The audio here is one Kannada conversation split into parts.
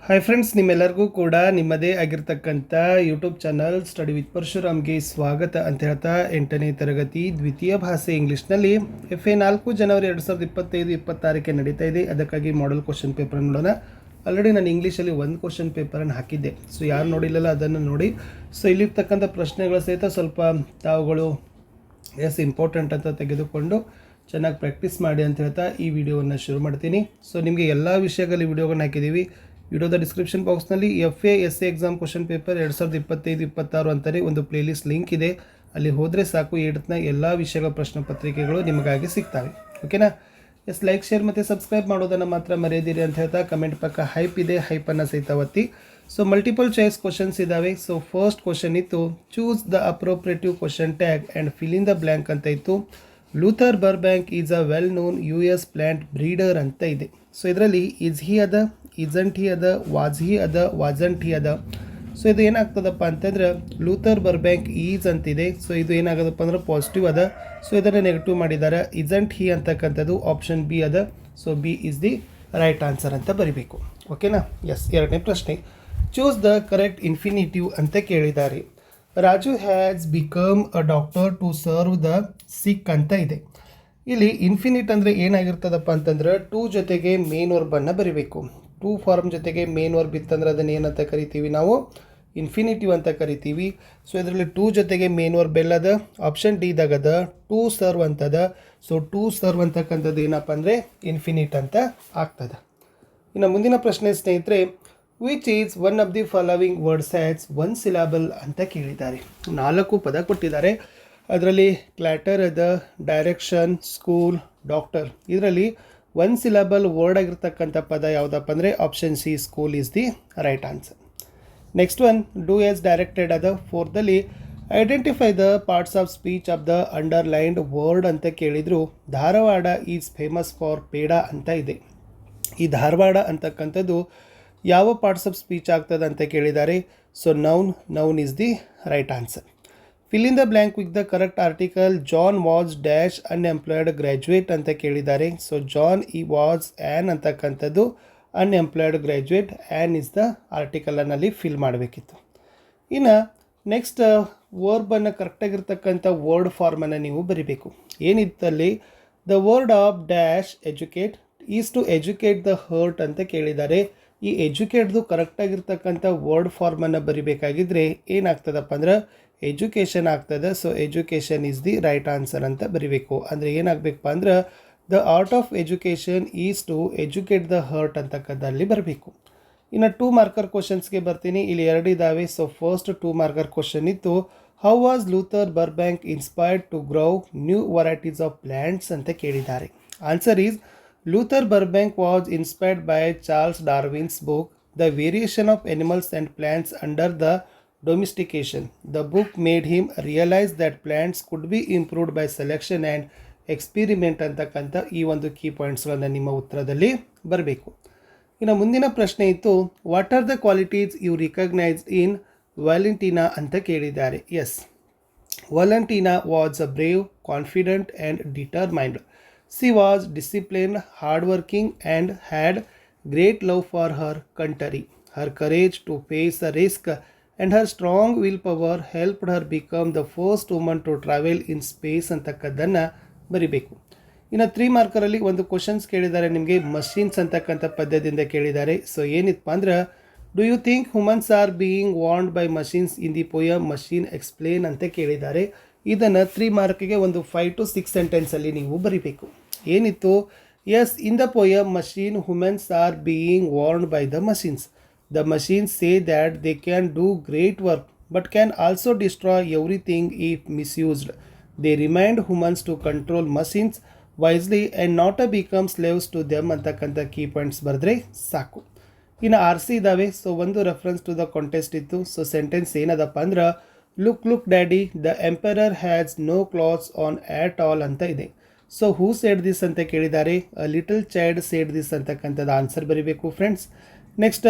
ಹಾಯ್ ಫ್ರೆಂಡ್ಸ್, ನಿಮ್ಮೆಲ್ಲರಿಗೂ ಕೂಡ ನಿಮ್ಮದೇ ಆಗಿರ್ತಕ್ಕಂಥ ಯೂಟ್ಯೂಬ್ ಚಾನಲ್ ಸ್ಟಡಿ ವಿತ್ ಪರಶುರಾಮ್ಗೆ ಸ್ವಾಗತ ಅಂತ ಹೇಳ್ತಾ 8ನೇ ತರಗತಿ ದ್ವಿತೀಯ ಭಾಷೆ ಇಂಗ್ಲೀಷ್ನಲ್ಲಿ FA 4 ಜನವರಿ 2025-26ಕ್ಕೆ ನಡೀತಾ ಇದೆ. ಅದಕ್ಕಾಗಿ ಮಾಡೆಲ್ ಕ್ವಶನ್ ಪೇಪರ್ ನೋಡೋಣ. ಆಲ್ರೆಡಿ ನಾನು ಇಂಗ್ಲೀಷಲ್ಲಿ ಒಂದು ಕ್ವಶನ್ ಪೇಪರನ್ನು ಹಾಕಿದ್ದೆ. ಸೊ ಯಾರು ನೋಡಿಲ್ಲಲ್ಲ ಅದನ್ನು ನೋಡಿ. ಸೊ ಇಲ್ಲಿರ್ತಕ್ಕಂಥ ಪ್ರಶ್ನೆಗಳ ಸಹಿತ ಸ್ವಲ್ಪ ತಾವುಗಳು ಇಂಪಾರ್ಟೆಂಟ್ ಅಂತ ತೆಗೆದುಕೊಂಡು ಚೆನ್ನಾಗಿ ಪ್ರಾಕ್ಟೀಸ್ ಮಾಡಿ ಅಂತ ಹೇಳ್ತಾ ಈ ವಿಡಿಯೋವನ್ನು ಶುರು ಮಾಡ್ತೀನಿ. ಸೊ ನಿಮಗೆ ಎಲ್ಲ ವಿಷಯಗಳಲ್ಲಿ ವಿಡಿಯೋಗಳನ್ನ ಹಾಕಿದ್ದೀವಿ. ವಿಡಿಯೋದ ಡಿಸ್ಕ್ರಿಪ್ಷನ್ ಬಾಕ್ಸ್ನಲ್ಲಿ FA SA exam question paper 2025-26 ಅಂತಲೇ ಒಂದು ಪ್ಲೇಲಿಸ್ಟ್ ಲಿಂಕ್ ಇದೆ. ಅಲ್ಲಿ ಹೋದರೆ ಸಾಕು, ಏಡ್ತ್ನ ಎಲ್ಲ ವಿಷಯಗಳ ಪ್ರಶ್ನೆ ಪತ್ರಿಕೆಗಳು ನಿಮಗಾಗಿ ಸಿಗ್ತವೆ. ಓಕೆನಾ? ಲೈಕ್, ಶೇರ್ ಮತ್ತು ಸಬ್ಸ್ಕ್ರೈಬ್ ಮಾಡೋದನ್ನು ಮಾತ್ರ ಮರೆಯದಿರಿ ಅಂತ ಹೇಳ್ತಾ ಕಮೆಂಟ್ ಪಕ್ಕ ಹೈಪ್ ಇದೆ, ಹೈಪನ್ನು ಸಹಿತ ಒತ್ತಿ. ಸೊ ಮಲ್ಟಿಪಲ್ ಚಾಯ್ಸ್ ಕ್ವಶನ್ಸ್ ಇದ್ದಾವೆ. ಸೊ ಫಸ್ಟ್ ಕ್ವಶನ್ ಇತ್ತು, choose the appropriative question tag and fill in the blank ಅಂತ ಇತ್ತು. Luther Burbank is a well known US plant breeder ಅಂತ ಇದೆ. ಸೊ ಇದರಲ್ಲಿ ಈಸ್ ಹಿ ಅದ, ಇಸಂಟ್ ಹಿ ಅದ, ವಾಸ್ ಹಿ ಅದ, ವಾಸಂಟ್ ಹಿ ಅದ. ಸೊ ಇದು ಏನಾಗ್ತದಪ್ಪ ಅಂತಂದ್ರೆ ಲೂಥರ್ ಬರ್ಬ್ಯಾಂಕ್ ಈಸ್ ಅಂತಿದೆ. ಸೊ ಇದು ಏನಾಗೋದಪ್ಪ ಅಂದ್ರೆ ಪಾಸಿಟಿವ್ ಅದ. ಸೊ ಇದನ್ನು ನೆಗೆಟಿವ್ ಮಾಡಿದ್ದಾರೆ. ಇಸಂಟ್ ಹಿ ಅಂತಕ್ಕಂಥದ್ದು ಆಪ್ಷನ್ ಬಿ ಅದ. So B is the right answer ಅಂತ ಬರಿಬೇಕು. ಓಕೆನಾ? ಎರಡನೇ ಪ್ರಶ್ನೆ, ಚೂಸ್ ದ ಕರೆಕ್ಟ್ ಇನ್ಫಿನಿಟಿವ್ ಅಂತ ಕೇಳಿದ್ದಾರೆ. Raju has become a doctor to serve the sick ಅಂತ ಇದೆ. ಇಲ್ಲಿ ಇನ್ಫಿನಿಟ್ ಅಂದರೆ ಏನಾಗಿರ್ತದಪ್ಪ ಅಂತಂದ್ರೆ ಟು ಜೊತೆಗೆ ಮೇನ್ ವರ್ಬನ್ನು ಬರಿಬೇಕು. ಟು ಫಾರ್ಮ್ ಜೊತೆಗೆ ಮೇನ್ ವರ್ಬ್ ಇತ್ತಂದ್ರೆ ಅದನ್ನು ಏನಂತ ಕರಿತೀವಿ ನಾವು? ಇನ್ಫಿನಿಟಿವ್ ಅಂತ ಕರಿತೀವಿ. ಸೊ ಇದರಲ್ಲಿ ಟು ಜೊತೆಗೆ ಮೇನ್ ವರ್ಬ್ ಎಲ್ಲದ? ಆಪ್ಷನ್ ಡಿ ದಾಗದ ಟು ಸರ್ವ್ ಅಂತದ. ಸೊ ಟು ಸರ್ವ್ ಅಂತಕ್ಕಂಥದ್ದು ಏನಪ್ಪ ಅಂದರೆ ಇನ್ಫಿನಿಟ್ ಅಂತ ಆಗ್ತದೆ. ಇನ್ನು ಮುಂದಿನ ಪ್ರಶ್ನೆ ಸ್ನೇಹಿತರೆ, which is one of the following words has one syllable ಅಂತ ಕೇಳಿದ್ದಾರೆ. 4 ಪದ ಕೊಟ್ಟಿದ್ದಾರೆ. ಅದರಲ್ಲಿ ಕ್ಲಾಟರ್ ಅದ, ಡೈರೆಕ್ಷನ್, ಸ್ಕೂಲ್, ಡಾಕ್ಟರ್. ಇದರಲ್ಲಿ ಒನ್ ಸಿಲಾಬಲ್ ವರ್ಡ್ ಆಗಿರ್ತಕ್ಕಂಥ ಪದ ಯಾವುದಪ್ಪ ಅಂದರೆ option C, school is the right answer. Next one, do as directed ಅದ. ಫೋರ್ದಲ್ಲಿ identify the parts of speech of the underlined word ಅಂತ ಕೇಳಿದರು. Dharwad is famous for peda ಅಂತ ಇದೆ. ಈ ಧಾರವಾಡ ಅಂತಕ್ಕಂಥದ್ದು ಯಾವ ಪಾರ್ಟ್ಸ್ ಆಫ್ ಸ್ಪೀಚ್ ಆಗ್ತದೆ ಅಂತ ಕೇಳಿದ್ದಾರೆ. So noun is the right answer. Fill in the blank with the correct article. John was dash unemployed graduate ಅಂತ ಕೇಳಿದ್ದಾರೆ. ಸೊ ಜಾನ್ ಈ ವಾಸ್ ಆ್ಯನ್ ಅಂತಕ್ಕಂಥದ್ದು unemployed graduate. An is the ಆರ್ಟಿಕಲನ್ನಲ್ಲಿ ಫಿಲ್ ಮಾಡಬೇಕಿತ್ತು. ಇನ್ನು ನೆಕ್ಸ್ಟ್ ವರ್ಬನ್ನು ಕರೆಕ್ಟಾಗಿರ್ತಕ್ಕಂಥ ವರ್ಡ್ ಫಾರ್ಮನ್ನು ನೀವು ಬರಿಬೇಕು. ಏನಿತ್ತಲ್ಲಿ the word of dash educate is to educate the heart ಅಂತ ಕೇಳಿದ್ದಾರೆ. ಈ ಎಜುಕೇಟ್ದು ಕರೆಕ್ಟಾಗಿರ್ತಕ್ಕಂಥ ವರ್ಡ್ ಫಾರ್ಮನ್ನು ಬರಿಬೇಕಾಗಿದ್ದರೆ ಏನಾಗ್ತದಪ್ಪ ಅಂದ್ರೆ ಎಜುಕೇಷನ್ ಆಗ್ತದೆ. So education is the right answer ಅಂತ ಬರಿಬೇಕು. ಅಂದರೆ ಏನಾಗಬೇಕಪ್ಪ ಅಂದ್ರೆ the art of education is to educate the heart ಅಂತಕ್ಕಂಥಲ್ಲಿ ಬರಬೇಕು. ಇನ್ನು 2 ಮಾರ್ಕರ್ ಕ್ವಶನ್ಸ್ಗೆ ಬರ್ತೀನಿ. ಇಲ್ಲಿ 2 ಇದ್ದಾವೆ. ಸೊ ಫಸ್ಟ್ 2 ಮಾರ್ಕರ್ ಕ್ವಶನ್ ಇತ್ತು, how was Luther Burbank inspired to grow new varieties of plants ಅಂತ ಕೇಳಿದ್ದಾರೆ. Answer is Luther Burbank was inspired by Charles Darwin's book, The Variation of Animals and Plants Under the Domestication. The book made him realize that plants could be improved by selection and experiment ಅಂತಕ್ಕಂಥ ಈ ಒಂದು ಕೀ ಪಾಯಿಂಟ್ಸ್ಗಳನ್ನು ನಿಮ್ಮ ಉತ್ತರದಲ್ಲಿ ಬರಬೇಕು. ಇನ್ನು ಮುಂದಿನ ಪ್ರಶ್ನೆ ಇತ್ತು, what are the qualities you recognised in Valentina ಅಂತ ಕೇಳಿದ್ದಾರೆ. Valentina was a brave, confident and determined. She was disciplined, hardworking, and had great love for her country. Her courage to face a risk and her strong willpower helped her become the first woman to travel in space ಅಂತಕ್ಕದ್ದನ್ನು ಬರಿಬೇಕು. ಇನ್ನು 3 ಮಾರ್ಕರಲ್ಲಿ ಒಂದು ಕ್ವಶನ್ಸ್ ಕೇಳಿದ್ದಾರೆ ನಿಮಗೆ. ಮಷೀನ್ಸ್ ಅಂತಕ್ಕಂಥ ಪದ್ಯದಿಂದ ಕೇಳಿದ್ದಾರೆ. ಸೊ ಏನಿತ್ತು ಅಂದ್ರೆ, do you think humans are being warned by machines in the poem machine explain ಅಂತ ಕೇಳಿದ್ದಾರೆ. ಇದನ್ನು 3 ಮಾರ್ಕ್ಗೆ ಒಂದು 5 to 6 ಸೆಂಟೆನ್ಸಲ್ಲಿ ನೀವು ಬರಿಬೇಕು. ಏನಿತ್ತು? In the poem machine humans are being warned by the machines. The machines say that they can do great work but can also destroy everything if misused. They remind humans to control machines wisely and not a become slaves to them ಅಂತಕ್ಕಂಥ ಕೀ ಪಾಯಿಂಟ್ಸ್ ಬರೆದ್ರೆ ಸಾಕು. ಇನ್ನು RC ಇದ್ದಾವೆ. ಸೊ ಒಂದು ರೆಫರೆನ್ಸ್ ಟು ದ ಕಾಂಟೆಸ್ಟ್ ಇತ್ತು. ಸೊ ಸೆಂಟೆನ್ಸ್ ಏನದಪ್ಪ ಅಂದ್ರೆ, look daddy, the emperor has no clothes on at all ಅಂತ ಇದೆ. ಸೊ ಹೂ ಸೇಡ್ ದಿಸ್ ಅಂತ ಕೇಳಿದ್ದಾರೆ. A little child said this ಅಂತಕ್ಕಂಥದ್ದು ಆನ್ಸರ್ ಬರೀಬೇಕು friends. Next,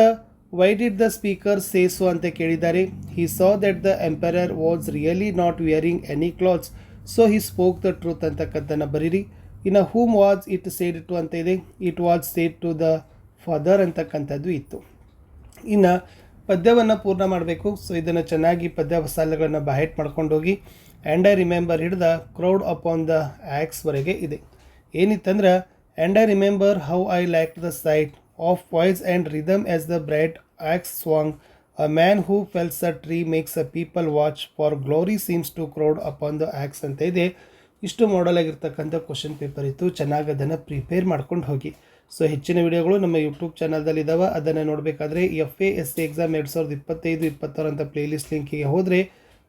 why did the speaker say so ಅಂತ ಕೇಳಿದ್ದಾರೆ. He saw that the emperor was really not wearing any clothes, so he spoke the truth ಅಂತಕ್ಕಂಥದ್ದನ್ನು ಬರೀರಿ. ಇನ್ನು whom was it said to ಅಂತ ಇದೆ. It was said to the father ಅಂತಕ್ಕಂಥದ್ದು ಇತ್ತು. ಇನ್ನು ಪದ್ಯವನ್ನು ಪೂರ್ಣ ಮಾಡಬೇಕು. ಸೊ ಇದನ್ನು ಚೆನ್ನಾಗಿ ಪದ್ಯ ಸಾಲುಗಳನ್ನು ಬಹೆಟ್ ಮಾಡ್ಕೊಂಡು ಹೋಗಿ. ಆ್ಯಂಡ್ ಐ ರಿಮೆಂಬರ್ ಹಿಡ್ದ ಕ್ರೌಡ್ ಅಪಾನ್ ದ ಆ್ಯಕ್ಸ್ವರೆಗೆ ಇದೆ. ಏನಿತ್ತಂದ್ರೆ and I remember how I like the sight of voice and rhythm as the bright axe sang a man who fells a tree makes a people watch for glory seems to crowd upon the axe ಅಂತ ಇದೆ. ಇಷ್ಟು ಮಾಡಲ್ ಆಗಿರ್ತಕ್ಕಂಥ ಕ್ವಶನ್ ಪೇಪರ್ ಇತ್ತು. ಚೆನ್ನಾಗಿ ಅದನ್ನು ಪ್ರಿಪೇರ್ ಮಾಡ್ಕೊಂಡು ಹೋಗಿ. ಸೊ ಹೆಚ್ಚಿನ ವಿಡಿಯೋಗಳು ನಮ್ಮ ಯೂಟ್ಯೂಬ್ ಚಾನಲ್ದಲ್ಲಿ ಇದ್ದಾವೆ. ಅದನ್ನು ನೋಡಬೇಕಾದ್ರೆ FA/SC ಎಕ್ಸಾಮ್ 2025-26 ಅಂತ ಪ್ಲೇಲಿಸ್ಟ್ ಲಿಂಕಿಗೆ ಹೋದರೆ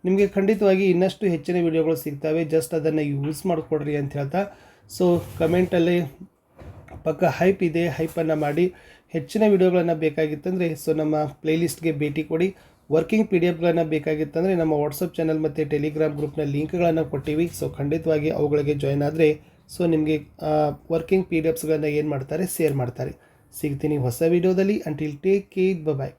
ನಿಮಗೆ ಖಂಡಿತವಾಗಿ ಇನ್ನಷ್ಟು ಹೆಚ್ಚಿನ ವಿಡಿಯೋಗಳು ಸಿಗ್ತವೆ. ಜಸ್ಟ್ ಅದನ್ನು ಯೂಸ್ ಮಾಡಿಕೊಡ್ರಿ ಅಂತ ಹೇಳ್ತಾ, ಸೊ ಕಮೆಂಟಲ್ಲಿ ಪಕ್ಕ ಹೈಪ್ ಇದೆ, ಹೈಪನ್ನು ಮಾಡಿ. ಹೆಚ್ಚಿನ ವಿಡಿಯೋಗಳನ್ನು ಬೇಕಾಗಿತ್ತಂದರೆ ಸೊ ನಮ್ಮ ಪ್ಲೇಲಿಸ್ಟ್ಗೆ ಭೇಟಿ ಕೊಡಿ. ವರ್ಕಿಂಗ್ PDF ಬೇಕಾಗಿತ್ತಂದರೆ ನಮ್ಮ ವಾಟ್ಸಪ್ ಚಾನಲ್ ಮತ್ತು ಟೆಲಿಗ್ರಾಮ್ ಗ್ರೂಪ್ನ ಲಿಂಕ್ಗಳನ್ನು ಕೊಟ್ಟಿವಿ. ಸೊ ಖಂಡಿತವಾಗಿ ಅವುಗಳಿಗೆ ಜಾಯ್ನ್ ಆದರೆ ಸೊ ನಿಮಗೆ ವರ್ಕಿಂಗ್ PDFs ಏನು ಮಾಡ್ತಾರೆ, ಶೇರ್ ಮಾಡ್ತಾರೆ. ಸಿಗ್ತೀನಿ ಹೊಸ ವಿಡಿಯೋದಲ್ಲಿ. ಅಂಟಿಲ್ ಟೇಕ್ ಕೇರ್, ಬಾಯ್.